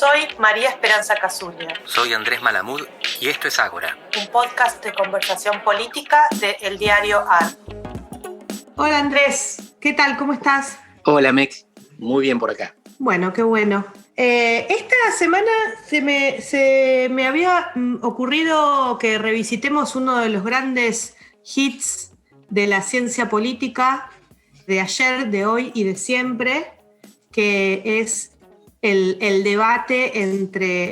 Soy María Esperanza Casulla. Soy Andrés Malamud y esto es Ágora, un podcast de conversación política de El Diario AR. Hola Andrés, ¿qué tal? ¿Cómo estás? Hola Mex, muy bien por acá. Bueno, qué bueno. Esta semana se me había ocurrido que revisitemos uno de los grandes hits de la ciencia política de ayer, de hoy y de siempre, que es el debate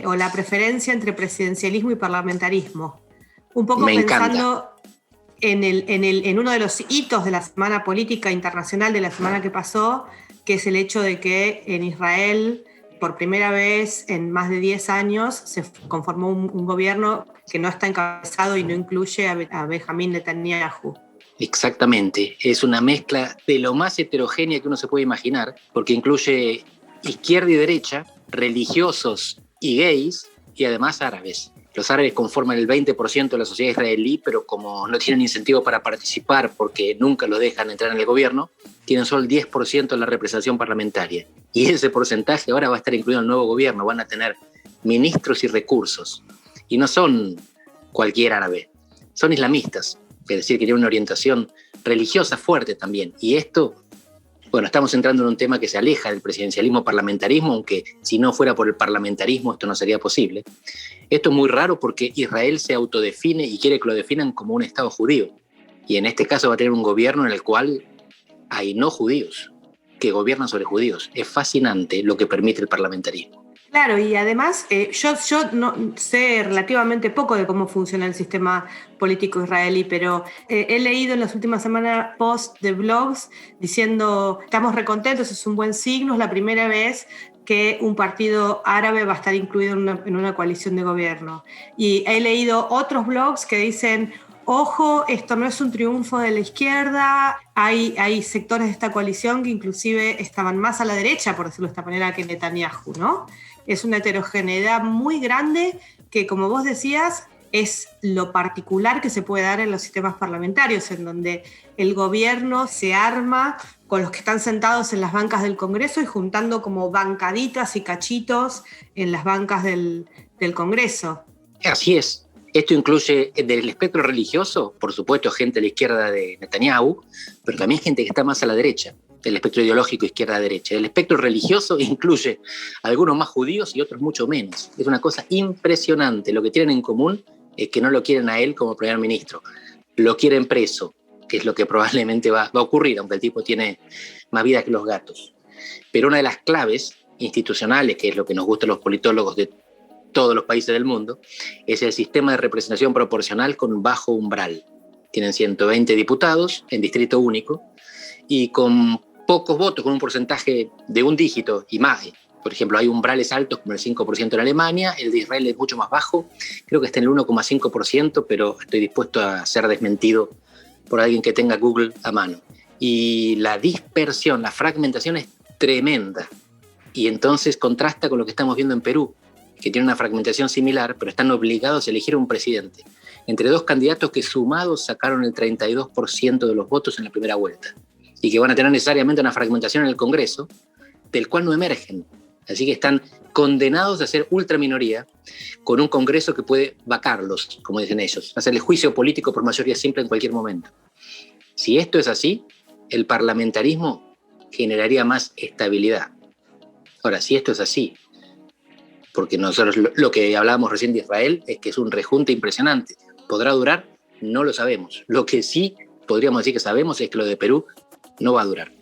o la preferencia entre presidencialismo y parlamentarismo. Un poco me pensando en uno de los hitos de la Semana Política Internacional de la semana que pasó, que es el hecho de que en Israel, por primera vez en más de 10 años, se conformó un gobierno que no está encabezado y no incluye a Benjamín Netanyahu. Exactamente, es una mezcla de lo más heterogénea que uno se puede imaginar, porque incluye izquierda y derecha, religiosos y gays, y además árabes. Los árabes conforman el 20% de la sociedad israelí, pero como no tienen incentivo para participar porque nunca los dejan entrar en el gobierno, tienen solo el 10% de la representación parlamentaria. Y ese porcentaje ahora va a estar incluido en el nuevo gobierno, van a tener ministros y recursos. Y no son cualquier árabe, son islamistas, es decir, que tienen una orientación religiosa fuerte también. Y esto, bueno, estamos entrando en un tema que se aleja del presidencialismo-parlamentarismo, aunque si no fuera por el parlamentarismo esto no sería posible. Esto es muy raro porque Israel se autodefine y quiere que lo definan como un Estado judío. Y en este caso va a tener un gobierno en el cual hay no judíos que gobiernan sobre judíos. Es fascinante lo que permite el parlamentarismo. Claro, y además yo no sé relativamente poco de cómo funciona el sistema político israelí, pero he leído en las últimas semanas posts de blogs diciendo estamos recontentos, es un buen signo, es la primera vez que un partido árabe va a estar incluido en una coalición de gobierno. Y he leído otros blogs que dicen, ojo, esto no es un triunfo de la izquierda, hay sectores de esta coalición que inclusive estaban más a la derecha, por decirlo de esta manera, que Netanyahu, ¿no? Es una heterogeneidad muy grande que, como vos decías, es lo particular que se puede dar en los sistemas parlamentarios, en donde el gobierno se arma con los que están sentados en las bancas del Congreso y juntando como bancaditas y cachitos en las bancas del Congreso. Así es. Esto incluye del espectro religioso, por supuesto, gente de la izquierda de Netanyahu, pero también gente que está más a la derecha, del espectro ideológico izquierda-derecha. El espectro religioso incluye algunos más judíos y otros mucho menos. Es una cosa impresionante. Lo que tienen en común es que no lo quieren a él como primer ministro. Lo quieren preso, que es lo que probablemente va a ocurrir, aunque el tipo tiene más vida que los gatos. Pero una de las claves institucionales, que es lo que nos gusta a los politólogos de todos los países del mundo, es el sistema de representación proporcional con bajo umbral. Tienen 120 diputados en distrito único y con pocos votos, con un porcentaje de un dígito y más. Por ejemplo, hay umbrales altos como el 5% en Alemania, el de Israel es mucho más bajo, creo que está en el 1,5%, pero estoy dispuesto a ser desmentido por alguien que tenga Google a mano. Y la dispersión, la fragmentación es tremenda. Y entonces contrasta con lo que estamos viendo en Perú, que tiene una fragmentación similar, pero están obligados a elegir un presidente entre dos candidatos que sumados sacaron el 32% de los votos en la primera vuelta y que van a tener necesariamente una fragmentación en el Congreso, del cual no emergen. Así que están condenados a ser ultraminoría con un Congreso que puede vacarlos, como dicen ellos, hacerle juicio político por mayoría simple en cualquier momento. Si esto es así, el parlamentarismo generaría más estabilidad. Ahora, si esto es así, porque nosotros lo que hablábamos recién de Israel es que es un rejunte impresionante. ¿Podrá durar? No lo sabemos. Lo que sí podríamos decir que sabemos es que lo de Perú no va a durar.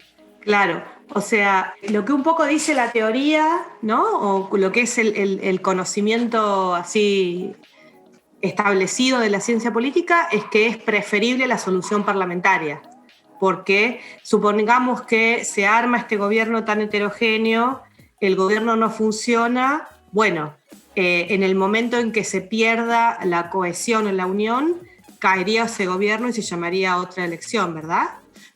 Claro, o sea, lo que un poco dice la teoría, ¿no? O lo que es el conocimiento así establecido de la ciencia política es que es preferible la solución parlamentaria, porque supongamos que se arma este gobierno tan heterogéneo, el gobierno no funciona, bueno, en el momento en que se pierda la cohesión en la unión, caería ese gobierno y se llamaría otra elección, ¿verdad?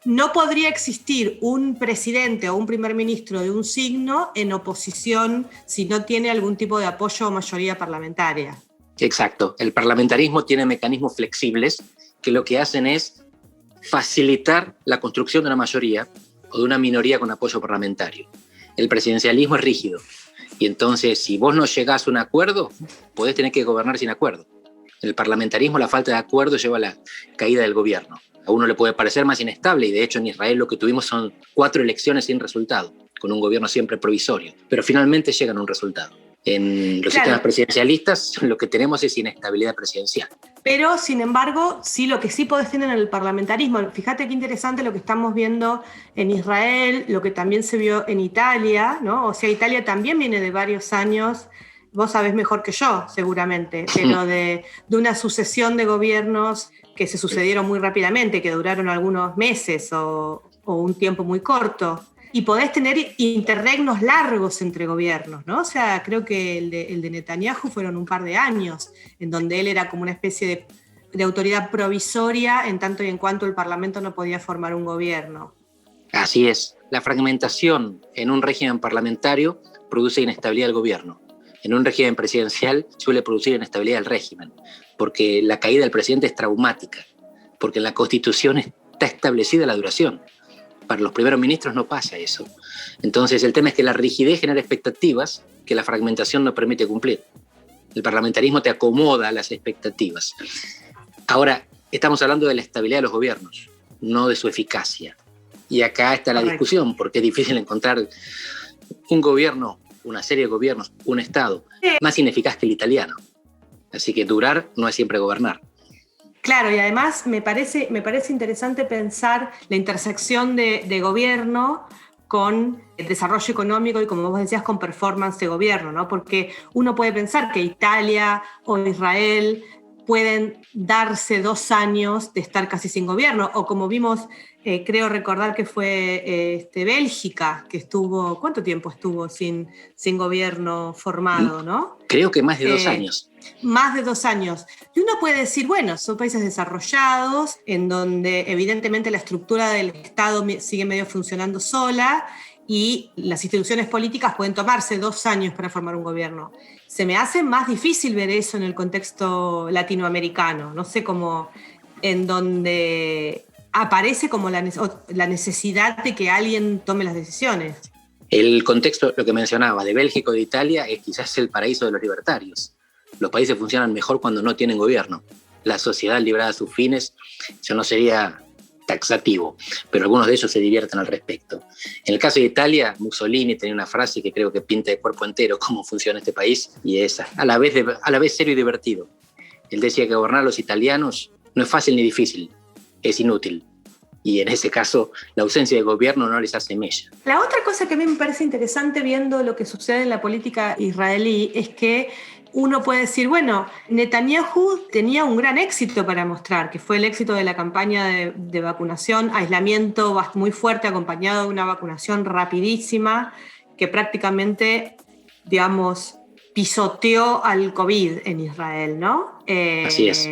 No podría existir un presidente o un primer ministro de un signo en oposición si no tiene algún tipo de apoyo o mayoría parlamentaria. Exacto. El parlamentarismo tiene mecanismos flexibles que lo que hacen es facilitar la construcción de una mayoría o de una minoría con apoyo parlamentario. El presidencialismo es rígido Y entonces, si vos no llegás a un acuerdo, podés tener que gobernar sin acuerdo. En el parlamentarismo, la falta de acuerdo lleva a la caída del gobierno. A uno le puede parecer más inestable, y de hecho en Israel lo que tuvimos son 4 elecciones sin resultado, con un gobierno siempre provisorio, pero finalmente llegan a un resultado. En los sistemas presidencialistas lo que tenemos es inestabilidad presidencial. Pero, sin embargo, sí, lo que sí podés tener en el parlamentarismo, fíjate qué interesante lo que estamos viendo en Israel, lo que también se vio en Italia, ¿no? O sea, Italia también viene de varios años, vos sabés mejor que yo, seguramente, pero de una sucesión de gobiernos que se sucedieron muy rápidamente, que duraron algunos meses o un tiempo muy corto. Y podés tener interregnos largos entre gobiernos, ¿no? O sea, creo que el de Netanyahu fueron un par de años, en donde él era como una especie de autoridad provisoria, en tanto y en cuanto el Parlamento no podía formar un gobierno. Así es. La fragmentación en un régimen parlamentario produce inestabilidad del gobierno. En un régimen presidencial suele producir inestabilidad del régimen, porque la caída del presidente es traumática, porque en la Constitución está establecida la duración. Para los primeros ministros no pasa eso. Entonces el tema es que la rigidez genera expectativas que la fragmentación no permite cumplir. El parlamentarismo te acomoda a las expectativas. Ahora, estamos hablando de la estabilidad de los gobiernos, no de su eficacia. Y acá está la discusión, porque es difícil encontrar un gobierno, una serie de gobiernos, un Estado más ineficaz que el italiano. Así que durar no es siempre gobernar. Claro, y además me parece interesante pensar la intersección de gobierno con el desarrollo económico y, como vos decías, con performance de gobierno, ¿no? Porque uno puede pensar que Italia o Israel pueden darse 2 años de estar casi sin gobierno, o como vimos, creo recordar que fue Bélgica, que estuvo, ¿cuánto tiempo estuvo sin gobierno formado, no? Creo que más de 2 años. Más de 2 años. Y uno puede decir, bueno, son países desarrollados, en donde evidentemente la estructura del Estado sigue medio funcionando sola, y las instituciones políticas pueden tomarse 2 años para formar un gobierno. Se me hace más difícil ver eso en el contexto latinoamericano, no sé cómo, en donde aparece como la necesidad de que alguien tome las decisiones. El contexto, lo que mencionaba, de Bélgica o de Italia, es quizás el paraíso de los libertarios. Los países funcionan mejor cuando no tienen gobierno. La sociedad librada a sus fines, eso no sería taxativo, pero algunos de ellos se divierten al respecto. En el caso de Italia, Mussolini tenía una frase que creo que pinta de cuerpo entero cómo funciona este país, y es a la vez serio y divertido. Él decía que gobernar a los italianos no es fácil ni difícil, es inútil. Y en ese caso, la ausencia de gobierno no les hace mella. La otra cosa que a mí me parece interesante viendo lo que sucede en la política israelí es que uno puede decir, bueno, Netanyahu tenía un gran éxito para mostrar, que fue el éxito de la campaña de vacunación, aislamiento muy fuerte acompañado de una vacunación rapidísima que prácticamente, digamos, pisoteó al COVID en Israel, ¿no? Así es.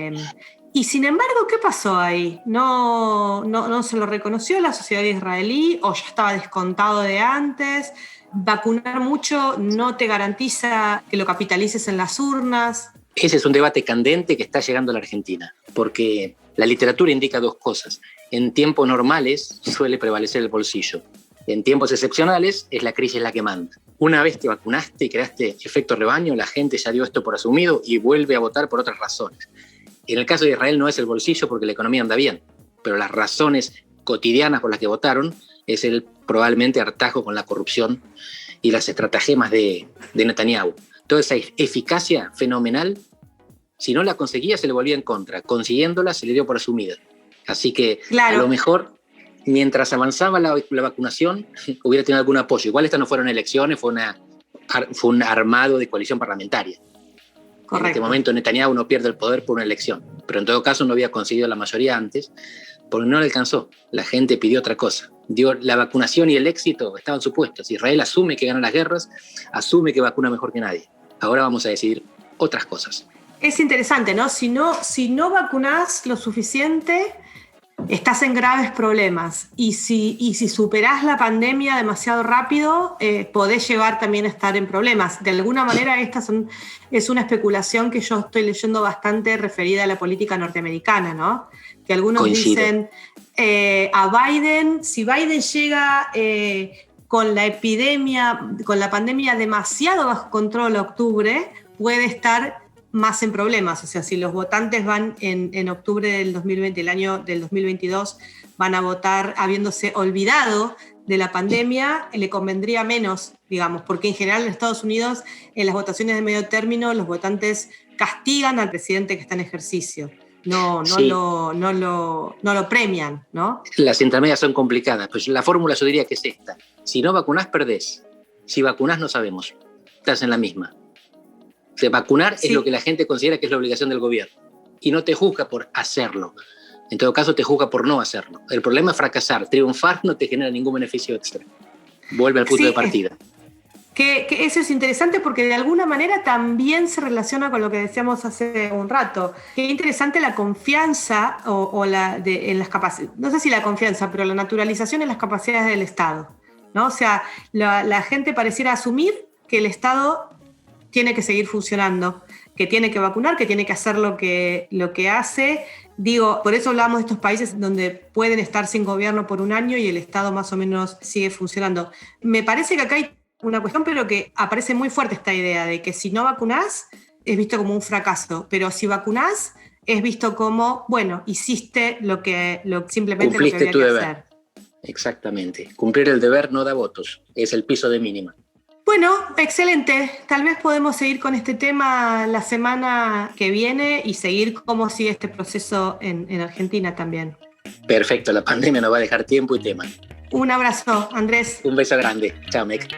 Y sin embargo, ¿qué pasó ahí? ¿No se lo reconoció la sociedad israelí o ya estaba descontado de antes? ¿Vacunar mucho no te garantiza que lo capitalices en las urnas? Ese es un debate candente que está llegando a la Argentina, porque la literatura indica 2 cosas. En tiempos normales suele prevalecer el bolsillo. En tiempos excepcionales es la crisis la que manda. Una vez te vacunaste y creaste efecto rebaño, la gente ya dio esto por asumido y vuelve a votar por otras razones. En el caso de Israel no es el bolsillo porque la economía anda bien, pero las razones cotidianas por las que votaron es el probablemente hartazgo con la corrupción y las estratagemas de Netanyahu. Toda esa eficacia fenomenal, si no la conseguía, se le volvía en contra. Consiguiéndola, se le dio por asumida. Así que, claro, a lo mejor, mientras avanzaba la vacunación, hubiera tenido algún apoyo. Igual estas no fueron elecciones, fue un armado de coalición parlamentaria. Correcto. En este momento Netanyahu no pierde el poder por una elección, pero en todo caso no había conseguido la mayoría antes, porque no le alcanzó. La gente pidió otra cosa. La vacunación y el éxito estaban supuestos. Israel asume que gana las guerras, asume que vacuna mejor que nadie. Ahora vamos a decidir otras cosas. Es interesante, ¿no? Si no vacunás lo suficiente, estás en graves problemas. Y si superás la pandemia demasiado rápido, podés llegar también a estar en problemas. De alguna manera, es una especulación que yo estoy leyendo bastante referida a la política norteamericana, ¿no? Que algunos dicen a Biden, si Biden llega con la epidemia, con la pandemia demasiado bajo control a octubre, puede estar más en problemas. O sea, si los votantes van en octubre del 2020, el año del 2022, van a votar habiéndose olvidado de la pandemia, le convendría menos, digamos, porque en general en Estados Unidos, en las votaciones de medio término, los votantes castigan al presidente que está en ejercicio. No lo premian, ¿no? Las intermedias son complicadas, pues la fórmula yo diría que es esta. Si no vacunás, perdés. Si vacunás, no sabemos. Estás en la misma. O sea, vacunar es lo que la gente considera que es la obligación del gobierno. Y no te juzga por hacerlo. En todo caso, te juzga por no hacerlo. El problema es fracasar. Triunfar no te genera ningún beneficio extra. Vuelve al punto de partida. Que eso es interesante porque de alguna manera también se relaciona con lo que decíamos hace un rato. Qué interesante la confianza en las capacidades, no sé si la confianza, pero la naturalización en las capacidades del Estado, ¿no? O sea, la gente pareciera asumir que el Estado tiene que seguir funcionando, que tiene que vacunar, que tiene que hacer lo que hace. Digo, por eso hablamos de estos países donde pueden estar sin gobierno por un año y el Estado más o menos sigue funcionando. Me parece que acá hay una cuestión, pero que aparece muy fuerte esta idea de que si no vacunás es visto como un fracaso, pero si vacunás es visto como, bueno, hiciste simplemente cumpliste lo que había que hacer. Exactamente. Cumplir el deber no da votos, es el piso de mínima. Bueno, excelente. Tal vez podemos seguir con este tema la semana que viene y seguir cómo sigue este proceso en Argentina también. Perfecto, la pandemia nos va a dejar tiempo y tema. Un abrazo, Andrés. Un beso grande. Chao, Mec.